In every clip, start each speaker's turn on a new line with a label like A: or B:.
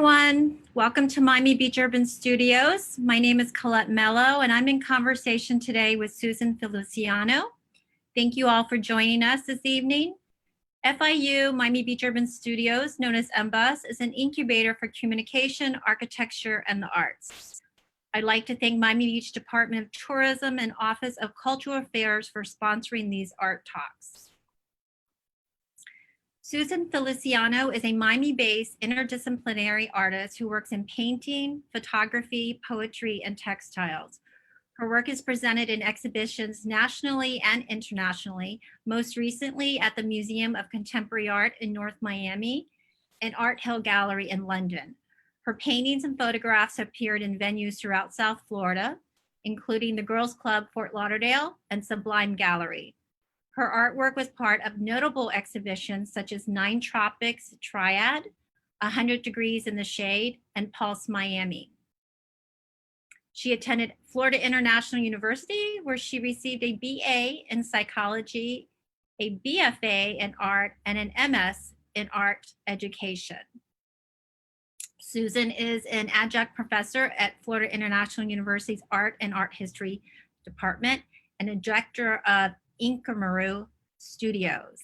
A: everyone. Welcome to Miami Beach Urban Studios. My name is Colette Mello, and I'm in conversation today with Susan Feliciano. Thank you all for joining us this evening. FIU Miami Beach Urban Studios, known as MBUS, is an incubator for communication, architecture, and the arts. I'd like to thank Miami Beach Department of Tourism and Office of Cultural Affairs for sponsoring these art talks. Susan Feliciano is a Miami-based interdisciplinary artist who works in painting, photography, poetry, and textiles. Her work is presented in exhibitions nationally and internationally, most recently at the Museum of Contemporary Art in North Miami and Art Hill Gallery in London. Her paintings and photographs appeared in venues throughout South Florida, including the Girls Club Fort Lauderdale and Sublime Gallery. Her artwork was part of notable exhibitions such as 9 Tropics Triad, 100 Degrees in the Shade, and Pulse Miami. She attended Florida International University, where she received a BA in psychology, a BFA in art, and an MS in art education. Susan is an adjunct professor at Florida International University's Art and Art History Department and a director of Inkimaru Studios.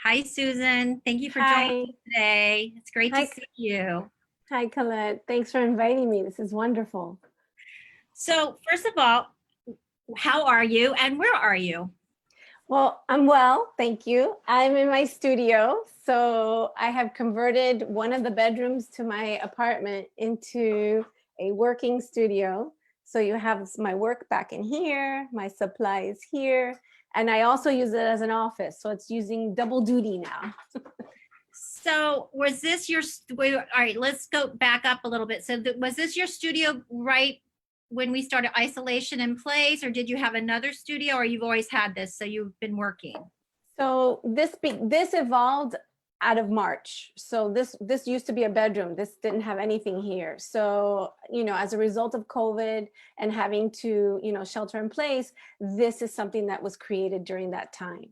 A: Hi, Susan. Thank you for joining me today. It's great to see you.
B: Hi, Colette. Thanks for inviting me. This is wonderful.
A: So first of all, how are you and where are you?
B: Well, I'm well, thank you. I'm in my studio. So I have converted one of the bedrooms to my apartment into a working studio. So you have my work back in here, my supplies here, and I also use it as an office. So it's using double duty now.
A: So was this your, all right, let's go back up a little bit. So was this your studio right when we started isolation in place, or did you have another studio, or you've always had this, so you've been working?
B: So this evolved out of March. So this used to be a bedroom. This didn't have anything here. So, you know, as a result of COVID and having to, you know, shelter in place, this is something that was created during that time.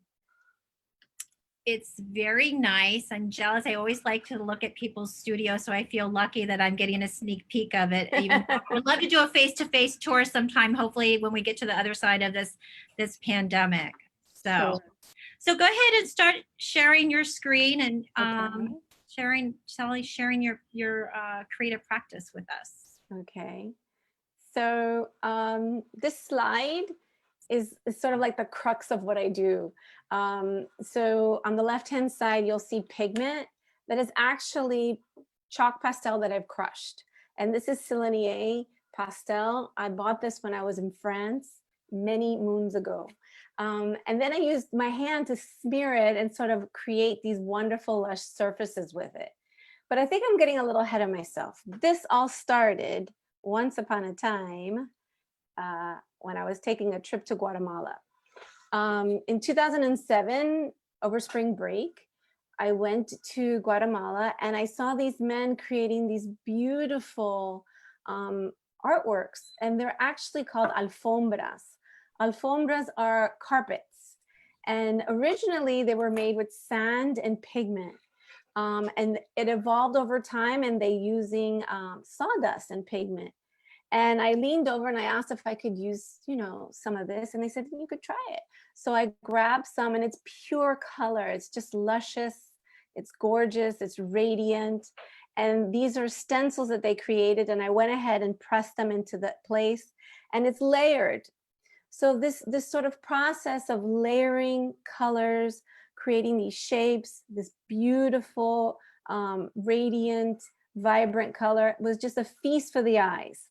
A: It's very nice. I'm jealous. I always like to look at people's studios, so I feel lucky that I'm getting a sneak peek of it. Even I would love to do a face-to-face tour sometime, hopefully when we get to the other side of this pandemic. So go ahead and start sharing your screen and sharing your creative practice with us.
B: Okay. So this slide is sort of like the crux of what I do. So on the left-hand side, you'll see pigment that is actually chalk pastel that I've crushed. And this is Selenier pastel. I bought this when I was in France many moons ago. And then I used my hand to smear it and sort of create these wonderful lush surfaces with it. But I think I'm getting a little ahead of myself. This all started once upon a time when I was taking a trip to Guatemala. In 2007, over spring break, I went to Guatemala and I saw these men creating these beautiful artworks, and they're actually called alfombras. Alfombras are carpets, and originally they were made with sand and pigment, and it evolved over time, and they using sawdust and pigment. And I leaned over and I asked if I could use, you know, some of this, and they said you could try it. So I grabbed some, and it's pure color. It's just luscious. It's gorgeous. It's radiant. And these are stencils that they created, and I went ahead and pressed them into that place, and it's layered. So this sort of process of layering colors, creating these shapes, this beautiful, radiant, vibrant color was just a feast for the eyes.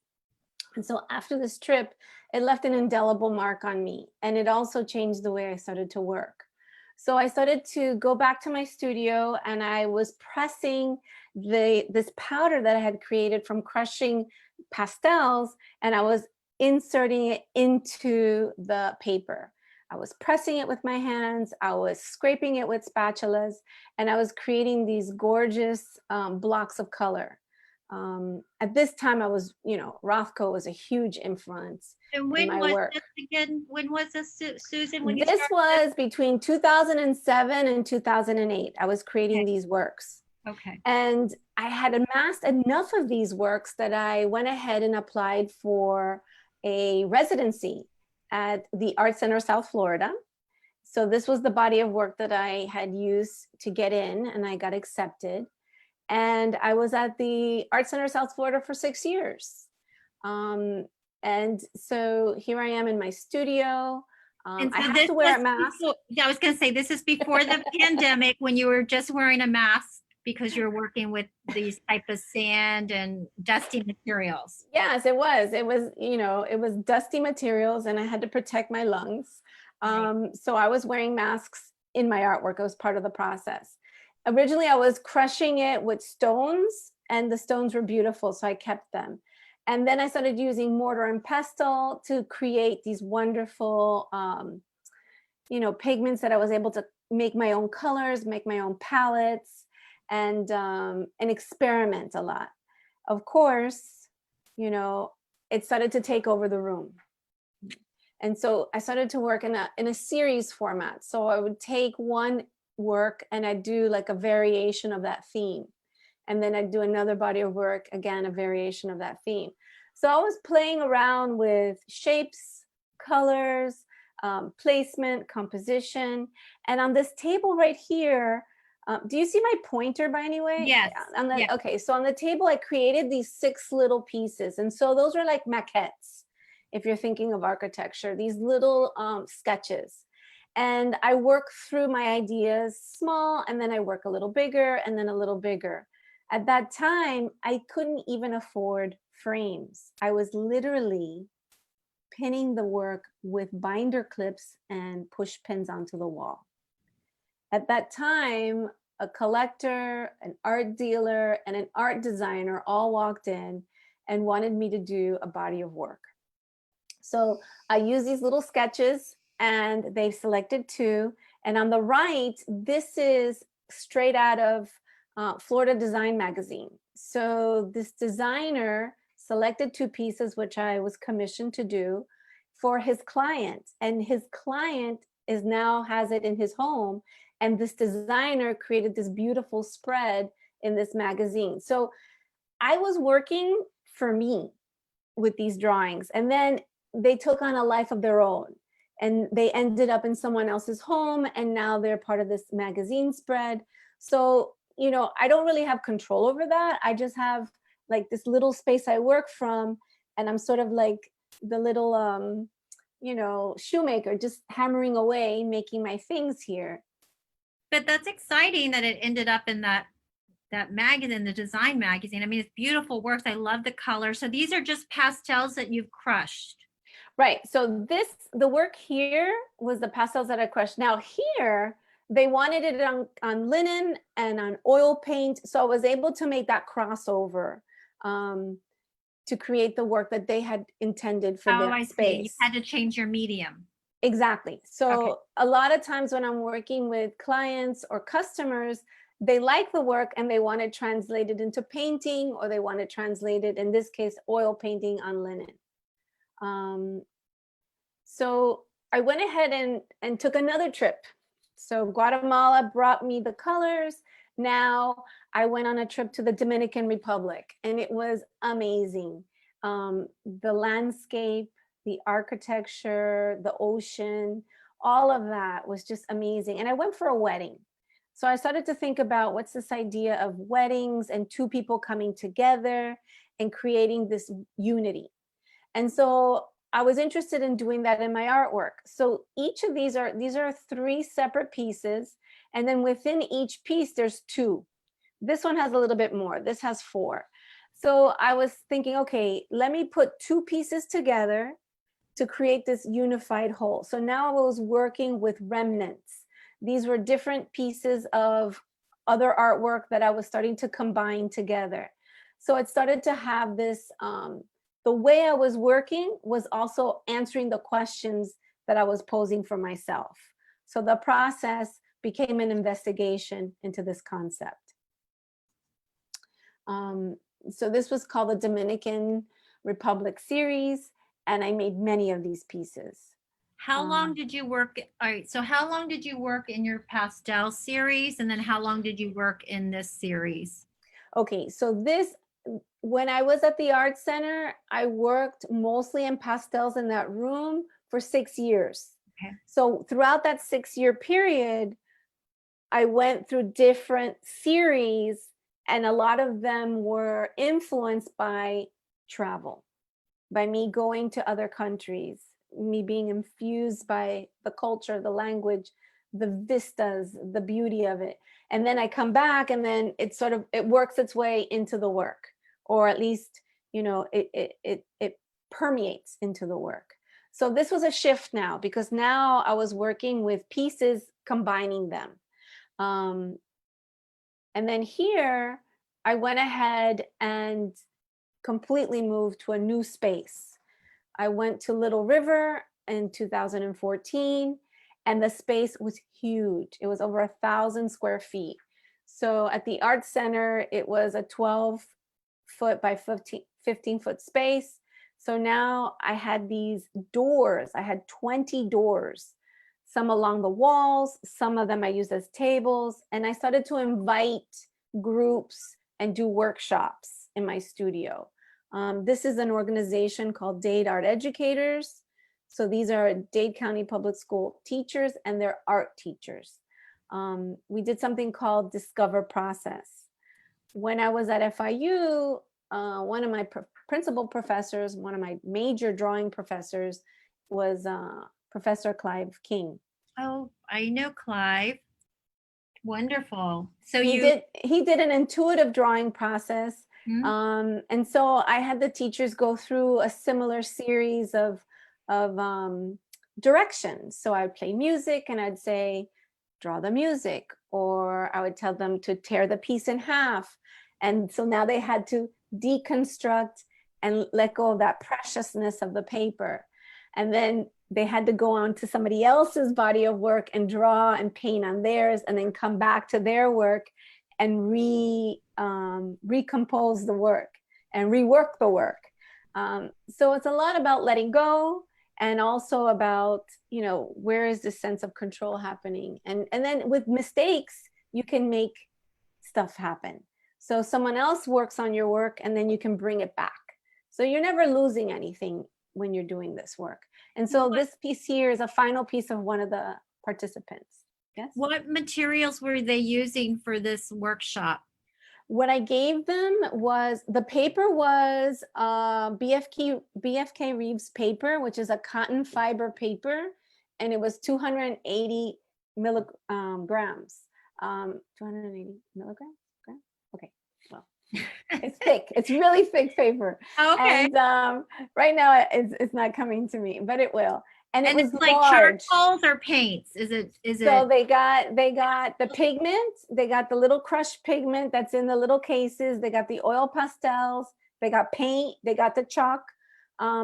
B: And so after this trip, it left an indelible mark on me, and it also changed the way I started to work. So I started to go back to my studio, and I was pressing this powder that I had created from crushing pastels, and I was inserting it into the paper. I was pressing it with my hands, I was scraping it with spatulas, and I was creating these gorgeous blocks of color. At this time, I was, you know, Rothko was a huge influence in my work.
A: This again? When was this, Susan? When
B: this was between 2007 and 2008. I was creating these works.
A: Okay.
B: And I had amassed enough of these works that I went ahead and applied for a residency at the Art Center South Florida. So this was the body of work that I had used to get in, and I got accepted. And I was at the Art Center South Florida for 6 years. And so here I am in my studio.
A: And
B: I
A: so
B: have
A: this
B: to
A: was
B: wear a mask.
A: yeah, I was going to say, this is before the pandemic when you were just wearing a mask because you're working with these type of sand and dusty materials.
B: Yes, it was. It was, it was dusty materials and I had to protect my lungs.
A: Right.
B: So I was wearing masks in my artwork. It was part of the process. Originally, I was crushing it with stones and the stones were beautiful, so I kept them. And then I started using mortar and pestle to create these wonderful, pigments that I was able to make my own colors, make my own palettes, and experiment a lot. Of course, it started to take over the room. And so I started to work in a series format. So I would take one work and I'd do like a variation of that theme. And then I'd do another body of work, again, a variation of that theme. So I was playing around with shapes, colors, placement, composition. And on this table right here, do you see my pointer by any way?
A: Yes. Yes.
B: Okay, so on the table, I created these 6 little pieces. And so those are like maquettes, if you're thinking of architecture, these little sketches. And I work through my ideas small, and then I work a little bigger, and then a little bigger. At that time, I couldn't even afford frames. I was literally pinning the work with binder clips and push pins onto the wall. At that time, a collector, an art dealer, and an art designer all walked in and wanted me to do a body of work. So I used these little sketches and they selected 2. And on the right, this is straight out of Florida Design Magazine. So this designer selected 2 pieces, which I was commissioned to do for his client. And his client now has it in his home. And this designer created this beautiful spread in this magazine. So I was working for me with these drawings. And then they took on a life of their own. And they ended up in someone else's home. And now they're part of this magazine spread. So, I don't really have control over that. I just have like this little space I work from. And I'm sort of like the little, shoemaker, just hammering away, making my things here.
A: But that's exciting that it ended up in that magazine, the design magazine. I mean, it's beautiful works. I love the color. So these are just pastels that you've crushed.
B: Right. So the work here was the pastels that I crushed. Now here, they wanted it on linen and on oil paint. So I was able to make that crossover to create the work that they had intended for
A: Oh,
B: their
A: I see. You
B: space.
A: had to change your medium.
B: Exactly. So
A: Okay.
B: a lot of times when I'm working with clients or customers, they like the work and they want it translated into painting, or they want it translated, in this case, oil painting on linen. So I went ahead and took another trip. So Guatemala brought me the colors. Now I went on a trip to the Dominican Republic and it was amazing. The landscape, the architecture, the ocean, all of that was just amazing. And I went for a wedding. So I started to think about what's this idea of weddings and 2 people coming together and creating this unity. And so I was interested in doing that in my artwork. So each of these are 3 separate pieces. And then within each piece, there's 2. This one has a little bit more. This has 4. So I was thinking, okay, let me put 2 pieces together to create this unified whole. So now I was working with remnants. These were different pieces of other artwork that I was starting to combine together. So it started to have this, the way I was working was also answering the questions that I was posing for myself. So the process became an investigation into this concept. So this was called the Dominican Republic series, and I made many of these pieces.
A: How long did you work? All right. So how long did you work in your pastel series? And then how long did you work in this series?
B: Okay, so when I was at the Art Center, I worked mostly in pastels in that room for 6 years.
A: Okay.
B: So throughout that 6-year period, I went through different series, and a lot of them were influenced by travel, by me going to other countries, me being infused by the culture, the language, the vistas, the beauty of it. And then I come back, and then it works its way into the work, or at least, it permeates into the work. So this was a shift now, because now I was working with pieces, combining them. And then here I went ahead and completely moved to a new space. I went to Little River in 2014, and the space was huge. It was over 1,000 square feet. So at the Art Center, it was a 12-foot by 15-foot space. So now I had these doors. I had 20 doors, some along the walls, some of them I used as tables. And I started to invite groups and do workshops in my studio. This is an organization called Dade Art Educators. So these are Dade County Public School teachers, and they're art teachers. We did something called Discover Process. When I was at FIU, one of my principal professors, one of my major drawing professors, was Professor Clive King.
A: Oh, I know Clive. Wonderful. So
B: he did an intuitive drawing process. And so I had the teachers go through a similar series of directions. So I would play music, and I'd say, draw the music, or I would tell them to tear the piece in half. And so now they had to deconstruct and let go of that preciousness of the paper. And then they had to go on to somebody else's body of work and draw and paint on theirs, and then come back to their work and recompose the work and rework the work. So it's a lot about letting go, and also about, where is the sense of control happening? And then with mistakes, you can make stuff happen. So someone else works on your work, and then you can bring it back. So you're never losing anything when you're doing this work. And so this piece here is a final piece of one of the participants. Yes.
A: What materials were they using for this workshop?
B: What I gave them was, the paper was BFK Reeves paper, which is a cotton fiber paper, and it was 280 milligrams. 280 milligrams? Okay, well, it's thick. It's really thick paper.
A: Okay.
B: And right now it's not coming to me, but it will. And it was
A: it's like
B: large.
A: charcoals or paints? Is it?
B: So they got the pigment. They got the little crushed pigment that's in the little cases. They got the oil pastels. They got paint. They got the chalk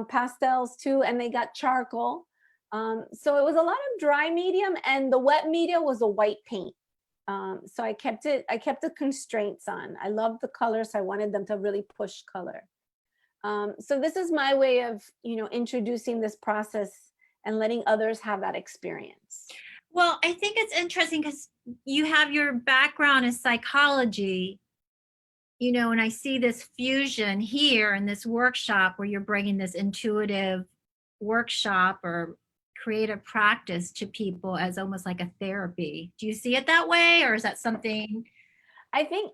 B: pastels too, and they got charcoal. So it was a lot of dry medium, and the wet media was a white paint. So I kept the constraints on. I loved the color, so I wanted them to really push color. So this is my way of, introducing this process and letting others have that experience.
A: Well, I think it's interesting because you have your background in psychology, and I see this fusion here in this workshop where you're bringing this intuitive workshop or creative practice to people as almost like a therapy. Do you see it that way, or is that something?
B: I think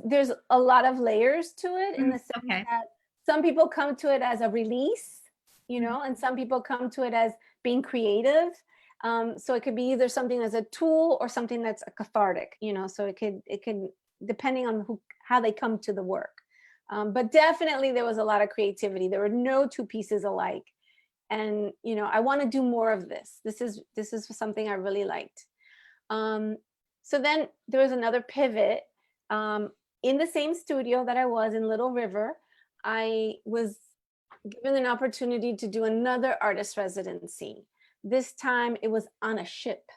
B: there's a lot of layers to it, in the sense that some people come to it as a release, and some people come to it as being creative. So it could be either something as a tool or something that's a cathartic, so it could depending on how they come to the work. But definitely there was a lot of creativity. There were no two pieces alike. And, I want to do more of this. This is something I really liked. So then there was another pivot. In the same studio that I was in Little River, I was given an opportunity to do another artist residency. This time it was on a ship.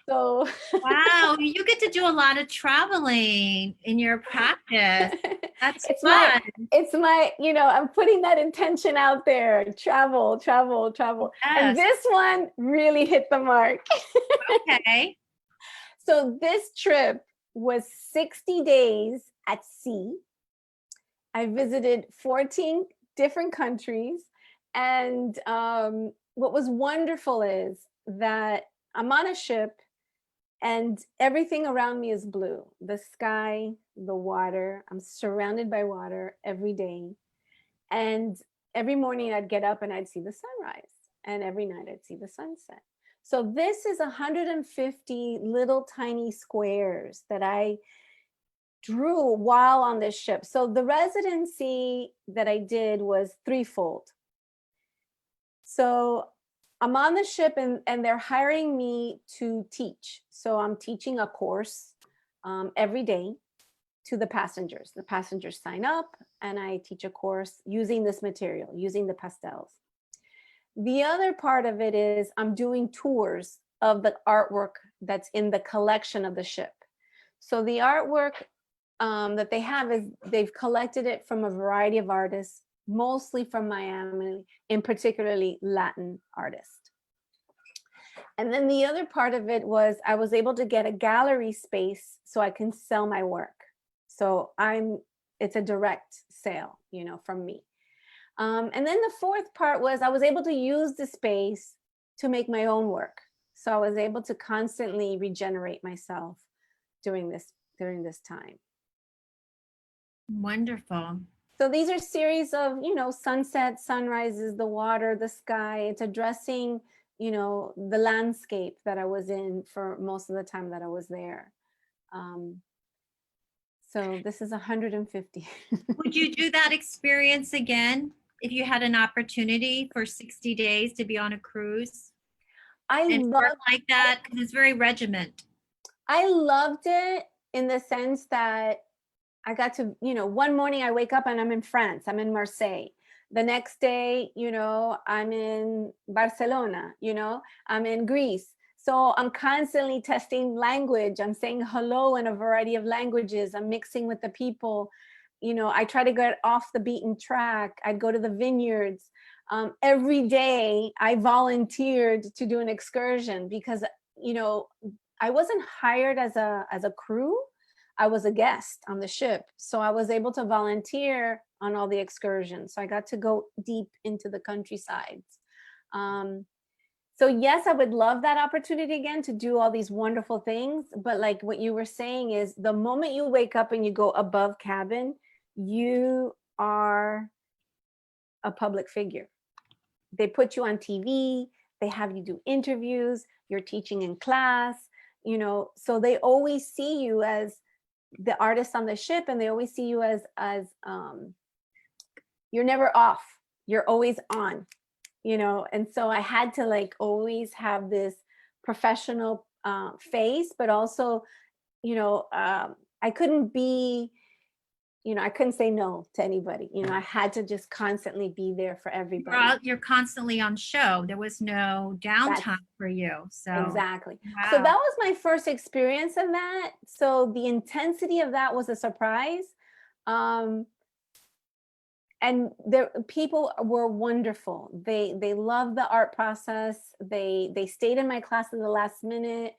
B: So
A: Wow, you get to do a lot of traveling in your practice. That's
B: it's my
A: fun.
B: it's my, I'm putting that intention out there. Travel, travel, travel. And
A: Yes.
B: this one really hit the mark.
A: Okay.
B: So this trip was 60 days at sea. I visited 14 different countries. And what was wonderful is that I'm on a ship and everything around me is blue. The sky, the water. I'm surrounded by water every day. And every morning I'd get up and I'd see the sunrise. And every night I'd see the sunset. So this is 150 little tiny squares that I drew while on this ship. So the residency that I did was threefold. So I'm on the ship and they're hiring me to teach. So I'm teaching a course every day to the passengers. The passengers sign up and I teach a course using this material, using the pastels. The other part of it is I'm doing tours of the artwork that's in the collection of the ship. So the artwork that they have is they've collected it from a variety of artists, mostly from Miami, in particularly Latin artists. And then the other part of it was I was able to get a gallery space so I can sell my work. So it's a direct sale, from me. And then the fourth part was I was able to use the space to make my own work. So I was able to constantly regenerate myself during this time.
A: Wonderful.
B: So these are series of, sunsets, sunrises, the water, the sky. It's addressing, the landscape that I was in for most of the time that I was there. So this is 150.
A: Would you do that experience again if you had an opportunity for 60 days to be on a cruise
B: I
A: and work
B: love
A: like that? Because it's very regiment.
B: I loved it in the sense that I got to, one morning I wake up and I'm in France, I'm in Marseille. The next day, I'm in Barcelona, I'm in Greece. So I'm constantly testing language. I'm saying hello in a variety of languages. I'm mixing with the people. I try to get off the beaten track. I'd go to the vineyards. Every day I volunteered to do an excursion because, I wasn't hired as a crew. I was a guest on the ship. So I was able to volunteer on all the excursions. So I got to go deep into the countrysides. So yes, I would love that opportunity again to do all these wonderful things. But like what you were saying is the moment you wake up and you go above cabin, you are a public figure. They put you on TV, they have you do interviews, you're teaching in class, so they always see you as the artist on the ship, and they always see you as you're never off, you're always on, and so I had to like always have this professional face, but also I couldn't be, I couldn't say no to anybody. I had to just constantly be there for everybody.
A: You're constantly on show. There was no
B: That's
A: downtime for you. So
B: exactly. So
A: wow.
B: that was my first experience of that. So the intensity of that was a surprise. And people were wonderful. They loved the art process. They stayed in my class at the last minute.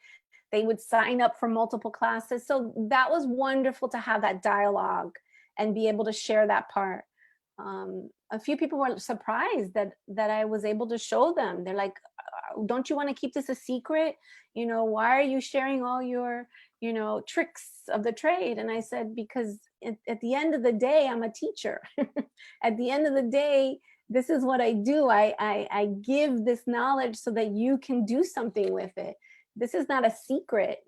B: They would sign up for multiple classes. So that was wonderful to have that dialogue and be able to share that part. A few people were surprised that I was able to show them. They're like, don't you want to keep this a secret? Why are you sharing all your, tricks of the trade? And I said, because at the end of the day, I'm a teacher. At the end of the day, this is what I do. I give this knowledge so that you can do something with it. This is not a secret.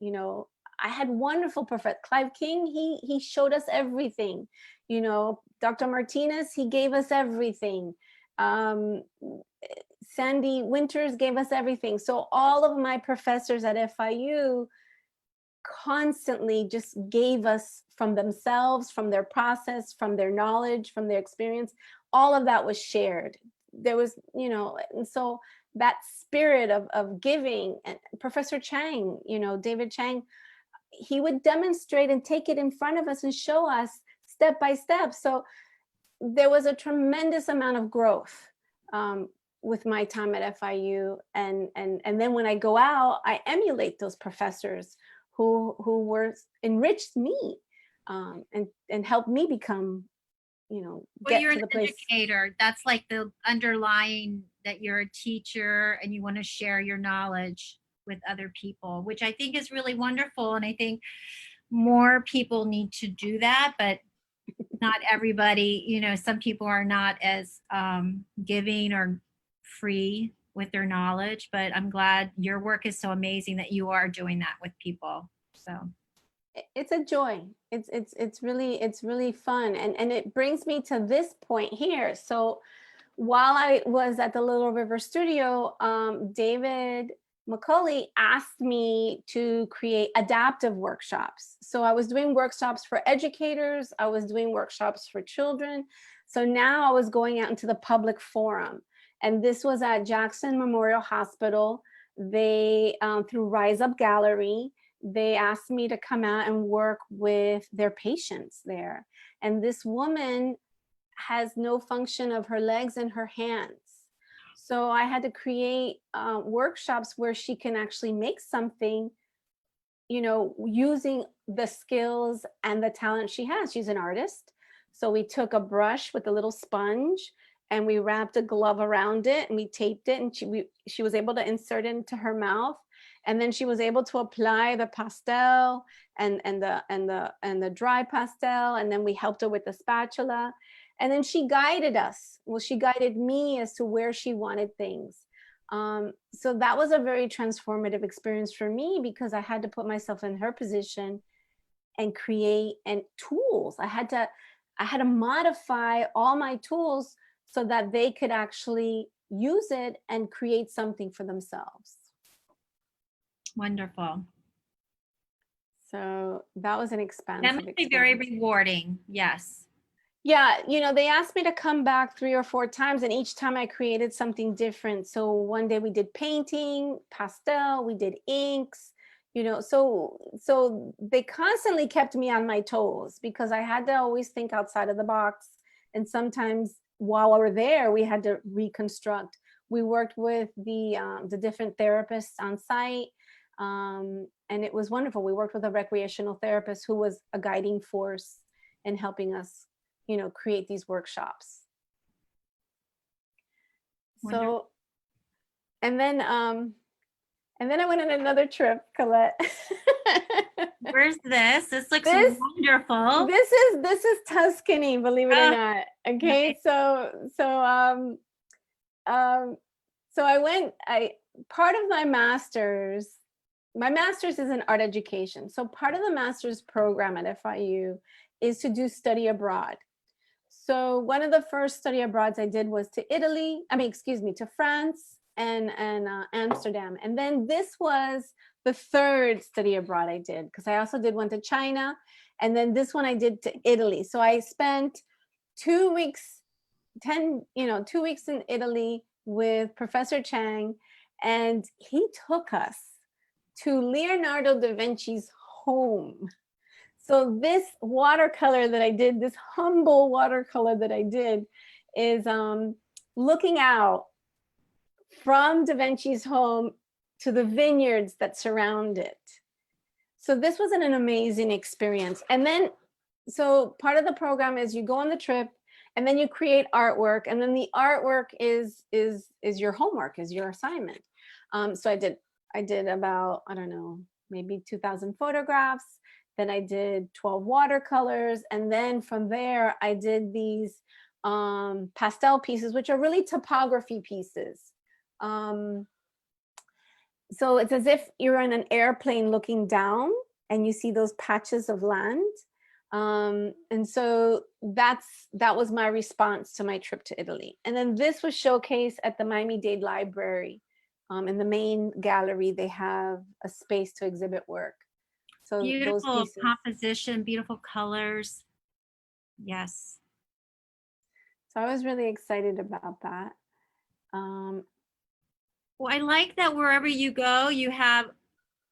B: I had wonderful professors. Clive King, he showed us everything. Dr. Martinez, he gave us everything. Sandy Winters gave us everything. So all of my professors at FIU constantly just gave us from themselves, from their process, from their knowledge, from their experience. All of that was shared. There was, and so that spirit of giving. And Professor Chang, David Chang, he would demonstrate and take it in front of us and show us step by step. So there was a tremendous amount of growth with my time at FIU, and then when I go out, I emulate those professors who were enriched me, and helped me become,
A: Well,
B: get
A: you're
B: to
A: an
B: the place.
A: educator. That's like the underlying that you're a teacher and you want to share your knowledge with other people, which I think is really wonderful. And I think more people need to do that, but not everybody, some people are not as giving or free with their knowledge, but I'm glad your work is so amazing that you are doing that with people. So
B: It's a joy. It's really fun, and it brings me to this point here. So while I was at the Little River Studio, David McCulley asked me to create adaptive workshops. So I was doing workshops for educators, I was doing workshops for children. So now I was going out into the public forum. And this was at Jackson Memorial Hospital. They, through Rise Up Gallery, they asked me to come out and work with their patients there. And this woman has no function of her legs and her hands. So I had to create workshops where she can actually make something, using the skills and the talent she has. She's an artist. So we took a brush with a little sponge and we wrapped a glove around it and we taped it, and she was able to insert it into her mouth. And then she was able to apply the pastel and the dry pastel. And then we helped her with the spatula. And then she guided us. Well, she guided me as to where she wanted things. So that was a very transformative experience for me, because I had to put myself in her position and create and tools. I had to modify all my tools so that they could actually use it and create something for themselves.
A: wonderful.
B: So that was an expansive
A: That must be very rewarding. Yes.
B: Yeah, they asked me to come back 3 or 4 times, and each time I created something different. So one day we did painting, pastel, we did inks, so they constantly kept me on my toes, because I had to always think outside of the box. And sometimes while we were there, we had to reconstruct. We worked with the different therapists on site, and it was wonderful. We worked with a recreational therapist who was a guiding force in helping us create these workshops.
A: Wonderful.
B: So, and then I went on another trip, Colette.
A: Where's this? This looks wonderful.
B: This is Tuscany, believe it or not. Okay,
A: nice.
B: so I went. Part of my master's is in art education. So part of the master's program at FIU is to do study abroad. So one of the first study abroads I did was to France and Amsterdam. And then this was the third study abroad I did, because I also did one to China. And then this one I did to Italy. So I spent 2 weeks, 2 weeks in Italy with Professor Chang, and he took us to Leonardo da Vinci's home. So this watercolor that I did, this humble watercolor that I did, is looking out from Da Vinci's home to the vineyards that surround it. So this was an amazing experience. And then, so part of the program is you go on the trip, and then you create artwork, and then the artwork is your homework, is your assignment. So I did about, I don't know, maybe 2,000 photographs. Then I did 12 watercolors. And then from there, I did these pastel pieces, which are really topography pieces. So it's as if you're in an airplane looking down and you see those patches of land. And so that was my response to my trip to Italy. And then this was showcased at the Miami-Dade Library. In the main gallery, they have a space to exhibit work. So
A: beautiful
B: those pieces.
A: Composition, beautiful colors. Yes.
B: So I was really excited about that.
A: Well, I like that wherever you go, you have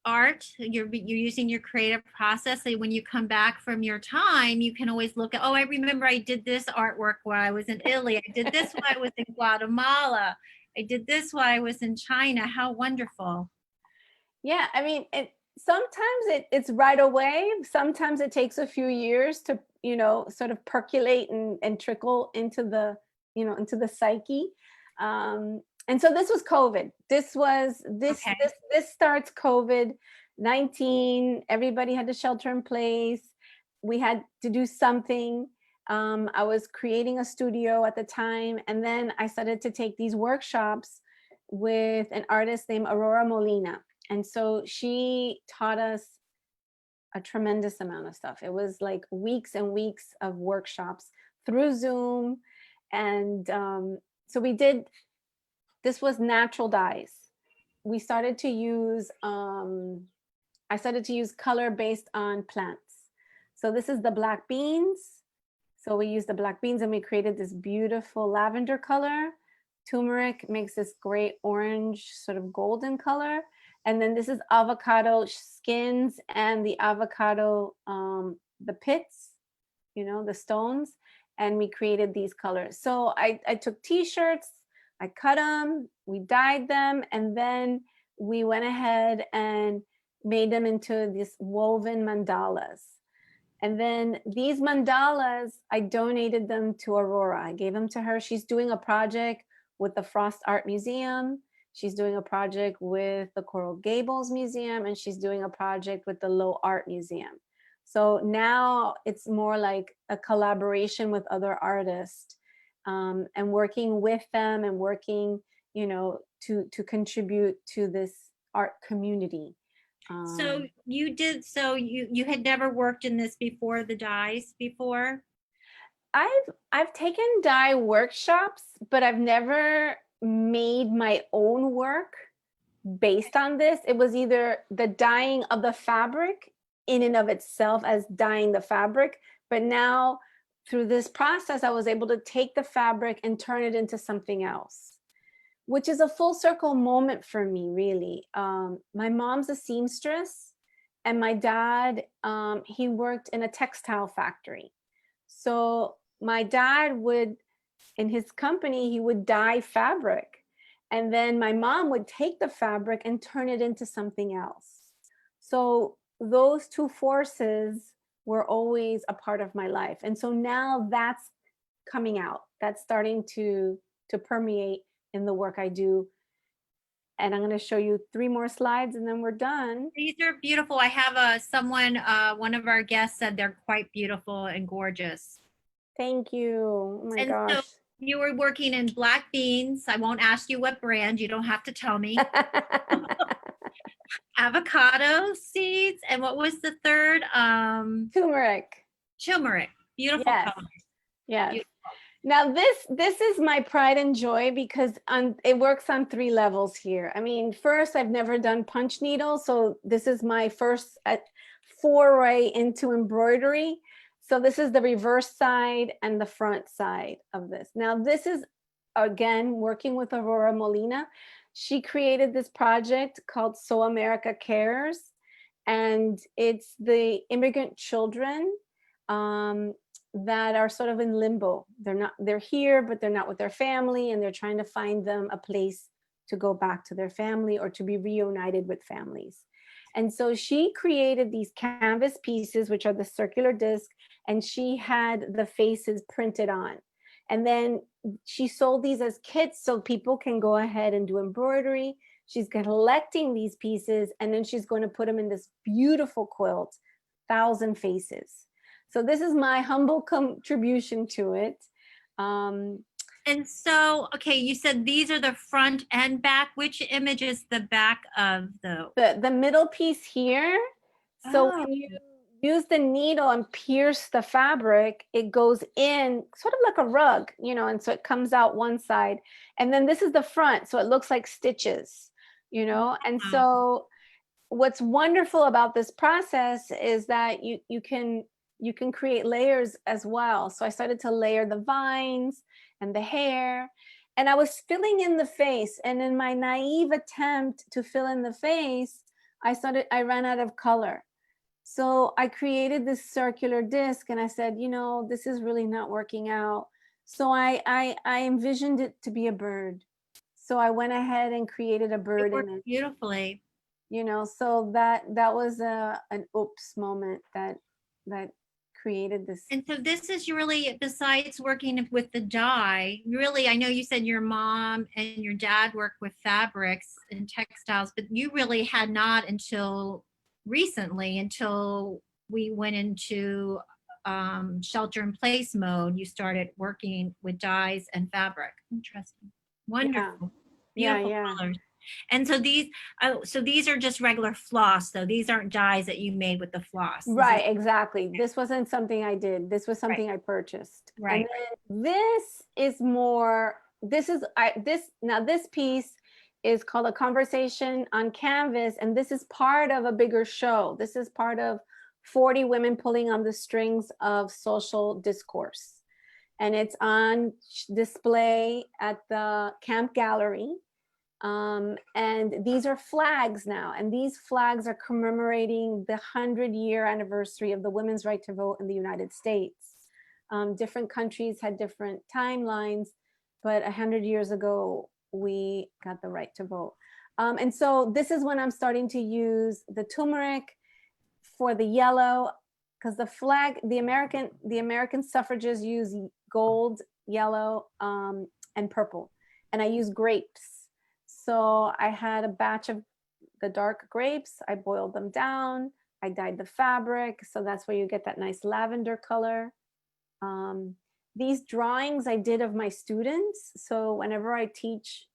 A: art. You're using your creative process. So when you come back from your time, you can always look at, oh, I remember I did this artwork while I was in Italy. I did this while I was in Guatemala. I did this while I was in China. How wonderful.
B: Yeah, I mean, sometimes it's right away. Sometimes it takes a few years to, sort of percolate and trickle into the, into the psyche. And so this was COVID.
A: Okay.
B: This starts COVID-19. Everybody had to shelter in place. We had to do something. I was creating a studio at the time, and then I started to take these workshops with an artist named Aurora Molina. And so she taught us a tremendous amount of stuff. It was like weeks and weeks of workshops through Zoom. And so this was natural dyes. We started to use, I started to use color based on plants. So this is the black beans. So we used the black beans and we created this beautiful lavender color. Turmeric makes this great orange, sort of golden color. And then this is avocado skins and the avocado, the pits, the stones, and we created these colors. So I took t-shirts, I cut them, we dyed them, and then we went ahead and made them into these woven mandalas. And then these mandalas, I donated them to Aurora. I gave them to her. She's doing a project with the Frost Art Museum. She's doing a project with the Coral Gables Museum, and she's doing a project with the Low Art Museum. So now it's more like a collaboration with other artists, and working with them and working, to contribute to this art community.
A: So you had never worked in this before, the dyes before?
B: I've taken dye workshops, but I've never made my own work based on this. It was either the dyeing of the fabric in and of itself as dyeing the fabric, but now through this process, I was able to take the fabric and turn it into something else, which is a full circle moment for me, really. My mom's a seamstress, and my dad, he worked in a textile factory. So my dad would, in his company, he would dye fabric. And then my mom would take the fabric and turn it into something else. So those two forces were always a part of my life. And so now that's coming out. That's starting to permeate in the work I do. And I'm going to show you 3 more slides and then we're done.
A: These are beautiful. I have one of our guests said they're quite beautiful and gorgeous.
B: Thank you. Oh my
A: And so
B: gosh.
A: you were working in black beans. I won't ask you what brand. You don't have to tell me. Avocado seeds. And what was the third?
B: Turmeric.
A: Turmeric. Beautiful
B: Yes.
A: color.
B: Yes.
A: Beautiful.
B: Now this is my pride and joy because it works on 3 levels here. I mean, first, I've never done punch needles, so this is my first foray into embroidery. So this is the reverse side and the front side of this. Now this is, again, working with Aurora Molina. She created this project called So America Cares, and it's the immigrant children that are sort of in limbo. They're here, but they're not with their family, and they're trying to find them a place to go back to their family or to be reunited with families. And so she created these canvas pieces, which are the circular disc, and she had the faces printed on. And then she sold these as kits so people can go ahead and do embroidery. She's collecting these pieces, and then she's going to put them in this beautiful quilt, 1,000 faces. So this is my humble contribution to it.
A: And so, okay, you said these are the front and back. Which image is the back of
B: the middle piece here? So when you use the needle and pierce the fabric, it goes in sort of like a rug, and so it comes out one side. And then this is the front, so it looks like stitches, And so what's wonderful about this process is that you can create layers as well. So I started to layer the vines and the hair. and I was filling in the face. And in my naive attempt to fill in the face, I ran out of color. So I created this circular disc and I said, this is really not working out. So I envisioned it to be a bird. So I went ahead and created a
A: It
B: bird
A: worked
B: image,
A: beautifully.
B: so that was an oops moment that created this.
A: And so this is really, besides working with the dye, really, I know you said your mom and your dad worked with fabrics and textiles, but you really had not until recently, until we went into shelter in place mode, you started working with dyes and fabric. Interesting.
B: Yeah,
A: Wonderful.
B: yeah,
A: Beautiful
B: yeah.
A: colors. And so these are just regular floss, though. These aren't dyes that you made with the floss.
B: Right, exactly. This wasn't something I did. This was
A: Right,
B: something I purchased. And
A: right.
B: then this is more, this piece is called A Conversation on Canvas, and this is part of a bigger show. This is part of 40 women pulling on the strings of social discourse. And it's on display at the Camp Gallery. And these are flags now, and these flags are commemorating the 100-year anniversary of the women's right to vote in the United States. Different countries had different timelines, but 100 years ago, we got the right to vote. And so this is when I'm starting to use the turmeric for the yellow, because the flag, the American suffragists use gold, yellow, and purple, and I use grapes. So I had a batch of the dark grapes. I boiled them down. I dyed the fabric. So that's where you get that nice lavender color. These drawings I did of my students. So whenever I teach,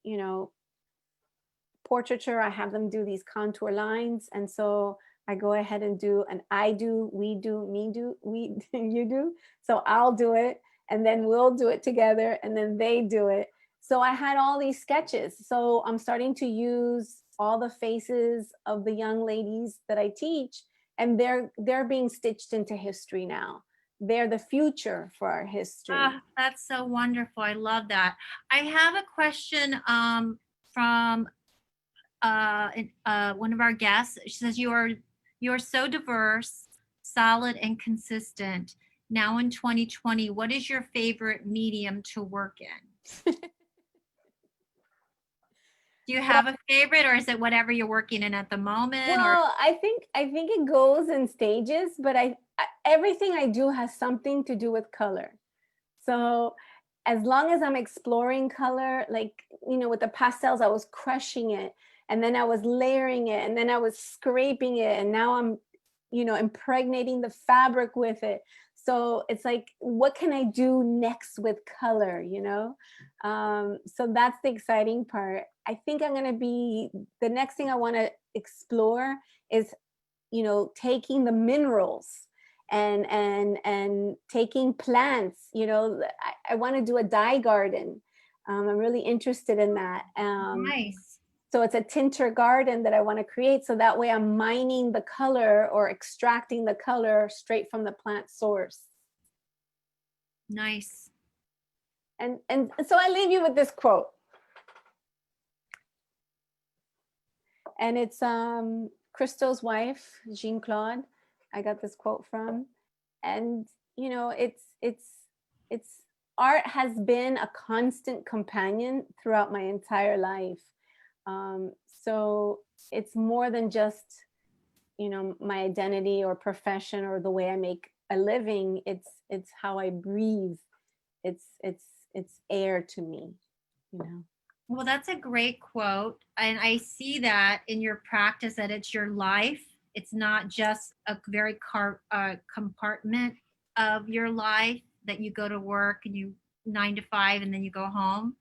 B: portraiture, I have them do these contour lines. And so I go ahead and do an I do, we do, me do, we, you do. So I'll do it, and then we'll do it together, and then they do it. So I had all these sketches. So I'm starting to use all the faces of the young ladies that I teach, and they're being stitched into history now. They're the future for our history.
A: Ah, that's so wonderful. I love that. I have a question from one of our guests. She says you're so diverse, solid, and consistent. Now in 2020, what is your favorite medium to work in? Do you have a favorite, or is it whatever you're working in at the moment? Or
B: Well, I think it goes in stages, but everything I do has something to do with color. So as long as I'm exploring color, like, with the pastels, I was crushing it, and then I was layering it, and then I was scraping it, and now I'm, impregnating the fabric with it. So it's like, what can I do next with color, So that's the exciting part. I think the next thing I want to explore is, taking the minerals and taking plants. I want to do a dye garden. I'm really interested in that.
A: nice.
B: So it's a tinter garden that I want to create. So that way I'm mining the color or extracting the color straight from the plant source.
A: Nice.
B: And so I leave you with this quote. And it's Christo's wife, Jean Claude. I got this quote from. And it's art has been a constant companion throughout my entire life. So it's more than just, my identity or profession or the way I make a living. It's how I breathe. It's air to me,
A: Well, that's a great quote. And I see that in your practice, that it's your life. It's not just a very compartment of your life that you go to work and you 9 to 5 and then you go home.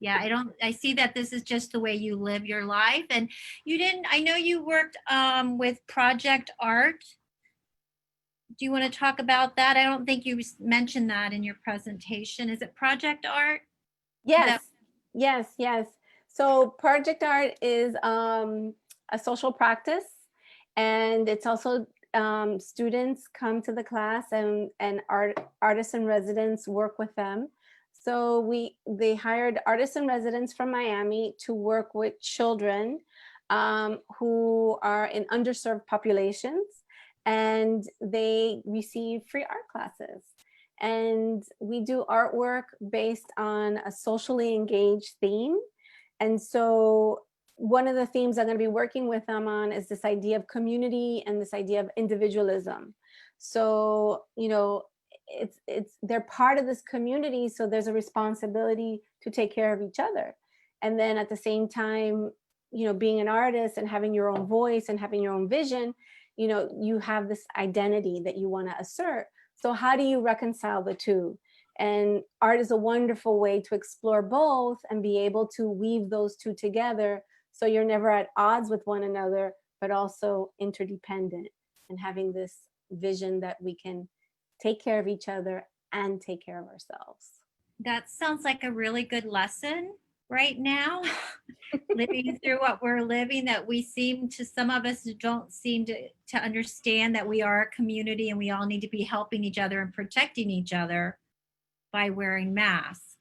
A: Yeah, I see that this is just the way you live your life. And I know you worked with project art. Do you want to talk about that? I don't think you mentioned that in your presentation. Is it project art?
B: Yes, yes. So project art is a social practice, and it's also students come to the class, and artists and residents work with them. So they hired artists in residence from Miami to work with children who are in underserved populations, and they receive free art classes. And we do artwork based on a socially engaged theme. And so one of the themes I'm going to be working with them on is this idea of community and this idea of individualism. So, it's they're part of this community, so there's a responsibility to take care of each other. And then at the same time, being an artist and having your own voice and having your own vision, you have this identity that you want to assert. So how do you reconcile the two? And art is a wonderful way to explore both and be able to weave those two together, so you're never at odds with one another, but also interdependent, and having this vision that we can take care of each other and take care of ourselves.
A: That sounds like a really good lesson right now. Living through what we're living, that we seem to, some of us don't seem to understand that we are a community and we all need to be helping each other and protecting each other by wearing masks.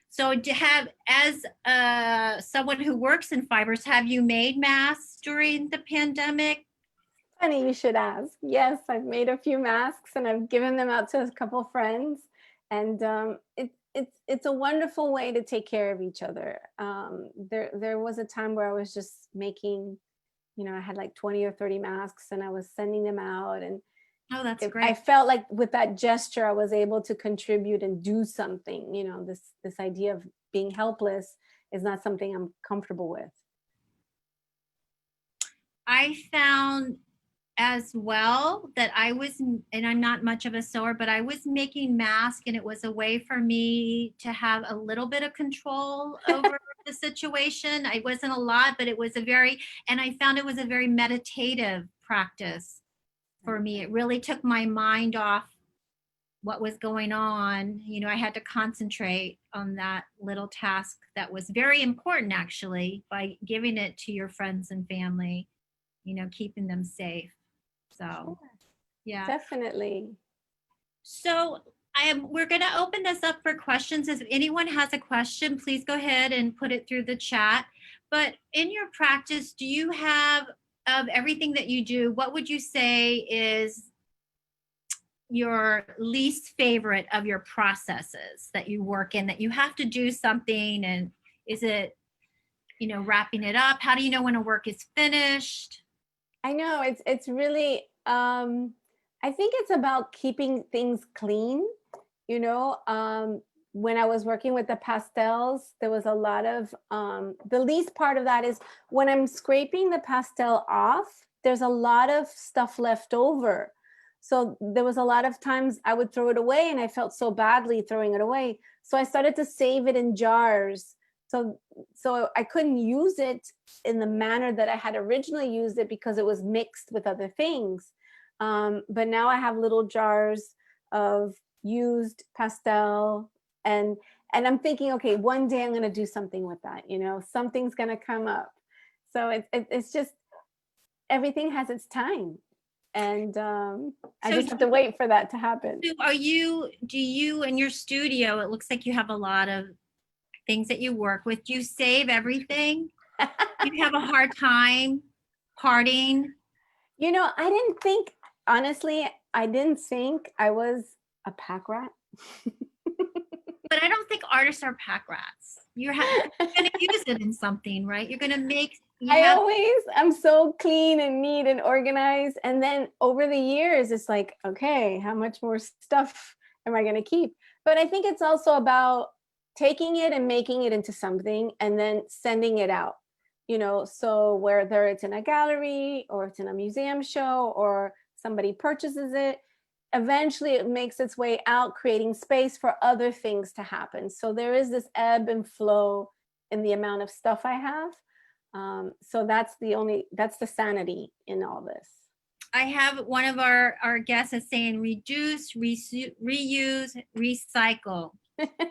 A: So to have, as someone who works in fibers, have you made masks during the pandemic?
B: Funny you should ask. Yes, I've made a few masks and I've given them out to a couple friends, and it's a wonderful way to take care of each other. There was a time where I was just making, I had like 20 or 30 masks and I was sending them out, and
A: Oh, that's
B: I
A: great.
B: felt like with that gesture I was able to contribute and do something. This idea of being helpless is not something I'm comfortable with.
A: I found as well that I was, and I'm not much of a sewer, but I was making masks, and it was a way for me to have a little bit of control over the situation. It wasn't a lot, but it was and I found it was a very meditative practice for me. It really took my mind off what was going on. I had to concentrate on that little task that was very important, actually, by giving it to your friends and family, keeping them safe. So, yeah.
B: Definitely.
A: So we're going to open this up for questions. If anyone has a question, please go ahead and put it through the chat. But in your practice, do you have, of everything that you do, what would you say is your least favorite of your processes that you work in, that you have to do something? And is it, wrapping it up? How do you know when a work is finished?
B: I know it's really I think it's about keeping things clean. When I was working with the pastels, there was a lot of the least part of that is when I'm scraping the pastel off, there's a lot of stuff left over. So there was a lot of times I would throw it away and I felt so badly throwing it away. So I started to save it in jars. So I couldn't use it in the manner that I had originally used it because it was mixed with other things. But now I have little jars of used pastel, and I'm thinking, okay, one day I'm going to do something with that. Something's going to come up. So it's just, everything has its time, and I just have to wait for that to happen.
A: Do you in your studio, it looks like you have a lot of things that you work with. Do you save everything? Do you have a hard time parting?
B: Honestly, I didn't think I was a pack rat.
A: But I don't think artists are pack rats. You're going to use it in something, right? You're going to make.
B: I'm so clean and neat and organized. And then over the years, it's like, okay, how much more stuff am I going to keep? But I think it's also about taking it and making it into something and then sending it out. So whether it's in a gallery or it's in a museum show or somebody purchases it, eventually it makes its way out, creating space for other things to happen. So there is this ebb and flow in the amount of stuff I have. So that's the sanity in all this.
A: I have one of our guests is saying reduce, reuse, recycle.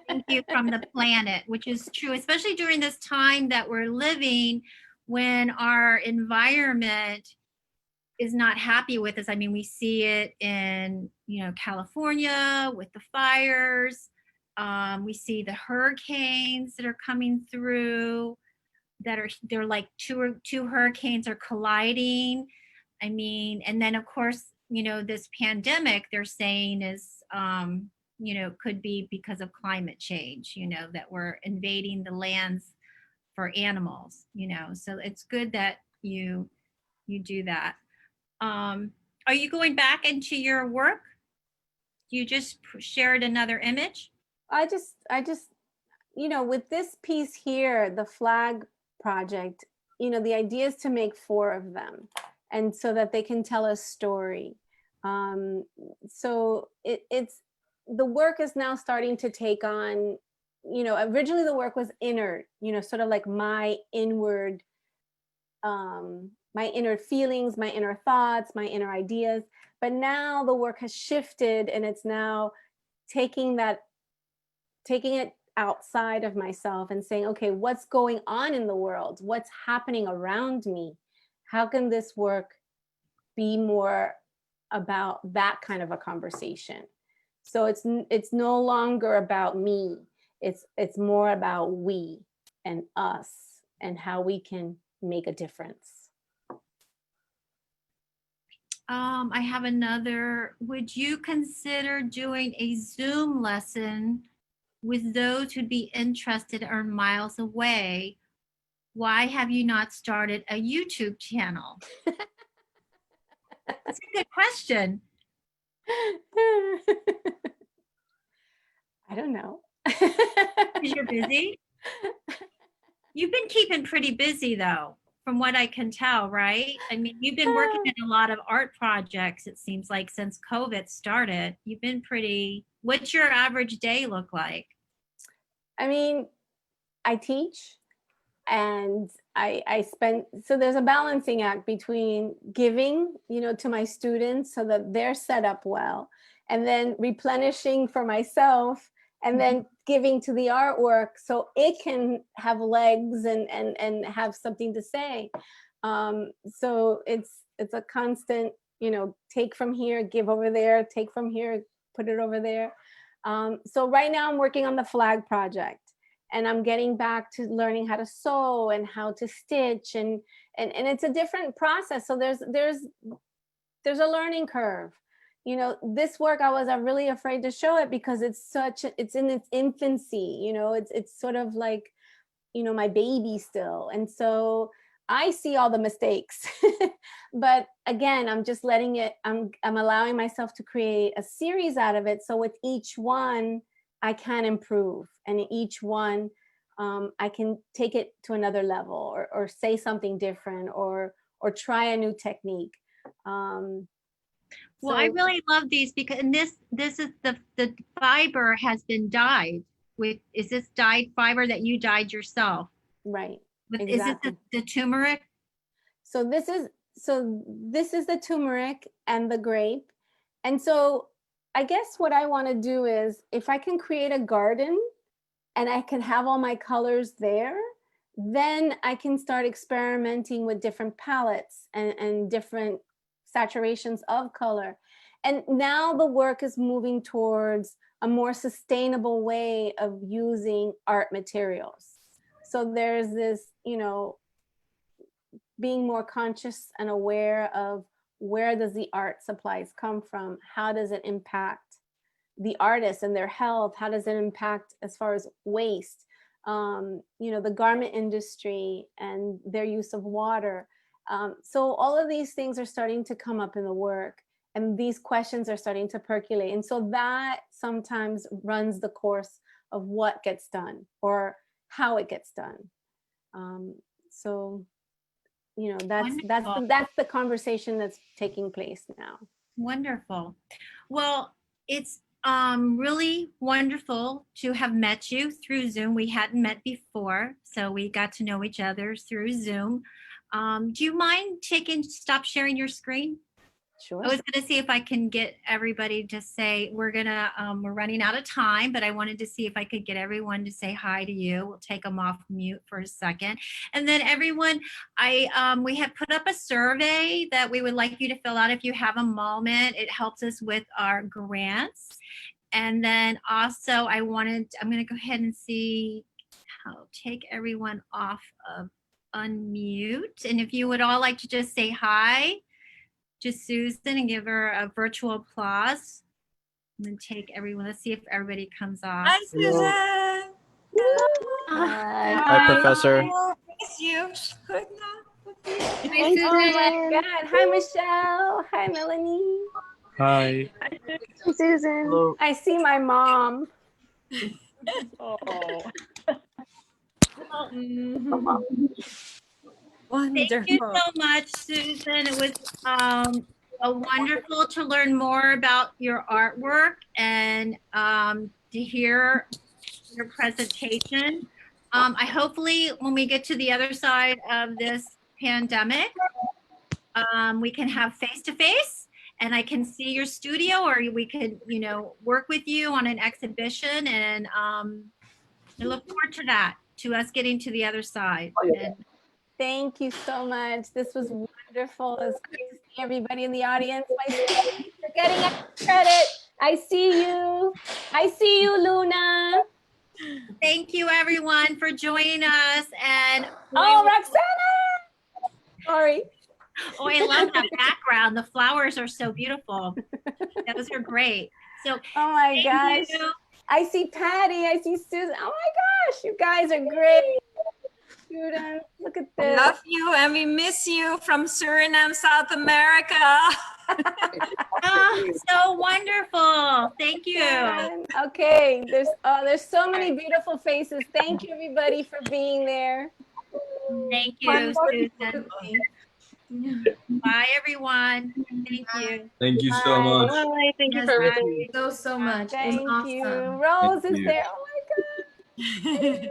A: Thank you from the planet, which is true, especially during this time that we're living when our environment is not happy with us. I mean, we see it in, California with the fires. We see the hurricanes that are coming through, they're like two hurricanes are colliding. I mean, and then of course, this pandemic they're saying is, could be because of climate change, that we're invading the lands for animals, so it's good that you do that. Are you going back into your work? You just shared another image.
B: I just, with this piece here, the flag project, the idea is to make 4 of them, and so that they can tell a story. So it's the work is now starting to take on, originally the work was inner, sort of like my inward, my inner feelings, my inner thoughts, my inner ideas. But now the work has shifted, and it's now taking it outside of myself and saying, okay, what's going on in the world? What's happening around me? How can this work be more about that kind of a conversation? So it's no longer about me. It's more about we and us and how we can make a difference.
A: I have another. Would you consider doing a Zoom lesson with those who'd be interested or miles away? Why have you not started a YouTube channel? That's a good question.
B: I don't know.
A: Because you're busy? You've been keeping pretty busy though, from what I can tell, right? I mean, you've been working in a lot of art projects, it seems like, since COVID started. You've been pretty, what's your average day look like?
B: I mean, I teach, and I spend, so there's a balancing act between giving, to my students so that they're set up well, and then replenishing for myself, and then giving to the artwork so it can have legs and have something to say. So it's a constant, take from here, give over there, take from here, put it over there. So right now I'm working on the flag project, and I'm getting back to learning how to sew and how to stitch, and it's a different process. So there's a learning curve. This work, I was really afraid to show it because it's in its infancy. It's sort of like, my baby still, and so I see all the mistakes. But again, I'm just letting it. I'm allowing myself to create a series out of it. So with each one, I can improve, and each one, I can take it to another level, or say something different, or try a new technique.
A: Well, I really love these because, and this is the fiber has been dyed with, is this dyed fiber that you dyed yourself?
B: Right.
A: Exactly. Is it the turmeric?
B: So this is the turmeric and the grape. And so I guess what I want to do is, if I can create a garden and I can have all my colors there, then I can start experimenting with different palettes and different saturations of color. And now the work is moving towards a more sustainable way of using art materials. So there's this, being more conscious and aware of, where does the art supplies come from? How does it impact the artists and their health? How does it impact as far as waste? The garment industry and their use of water. So all of these things are starting to come up in the work, and these questions are starting to percolate. And so that sometimes runs the course of what gets done or how it gets done. So, that's the conversation that's taking place now.
A: Wonderful. Well, it's really wonderful to have met you through Zoom. We hadn't met before, so we got to know each other through Zoom. Do you mind stop sharing your screen?
B: Sure.
A: I was going to see if I can get everybody to say, we're running out of time, but I wanted to see if I could get everyone to say hi to you. We'll take them off mute for a second. And then everyone, we have put up a survey that we would like you to fill out if you have a moment. It helps us with our grants. And then also I'm going to go ahead and see how take everyone off of unmute. And if you would all like to just say hi to Susan and give her a virtual applause. And then take everyone, let's see if everybody comes off.
C: Hi, Susan.
D: Hi, Professor.
C: Miss you. Good night.
A: Hi, Susan.
B: Oh my God. Hi, Michelle. Hi, Melanie.
D: Hi.
E: Hi, Susan.
D: Hello.
B: I see my mom.
A: Thank you so much, Susan. It was wonderful to learn more about your artwork and to hear your presentation. I hopefully, when we get to the other side of this pandemic, we can have face-to-face and I can see your studio, or we could, work with you on an exhibition. And I look forward to that, to us getting to the other side. And
B: Thank you so much. This was wonderful. It's great to see everybody in the audience. My students are getting credit. I see you. I see you, Luna.
A: thank you, everyone, for joining us. And
B: Oh, Roxana. Sorry.
A: oh, I love that background. The flowers are so beautiful. Those are great. So,
B: Oh my
A: thank
B: gosh.
A: you.
B: I see Patty. I see Susan. Oh my gosh. You guys are great. Students, look at
C: We
B: this.
C: love you and we miss you from Suriname, South America.
A: Oh, so wonderful. Thank you.
B: Okay, there's so many beautiful faces. Thank you everybody for being there.
A: Thank you, Susan. Bye, everyone. Thank you.
D: Thank you so much.
E: Bye. Thank you
A: Yes,
E: for
A: bye.
E: everything.
F: So much. It was
B: Thank
F: awesome.
B: you. Rose
D: Thank
B: is
D: you.
B: there. Oh my God.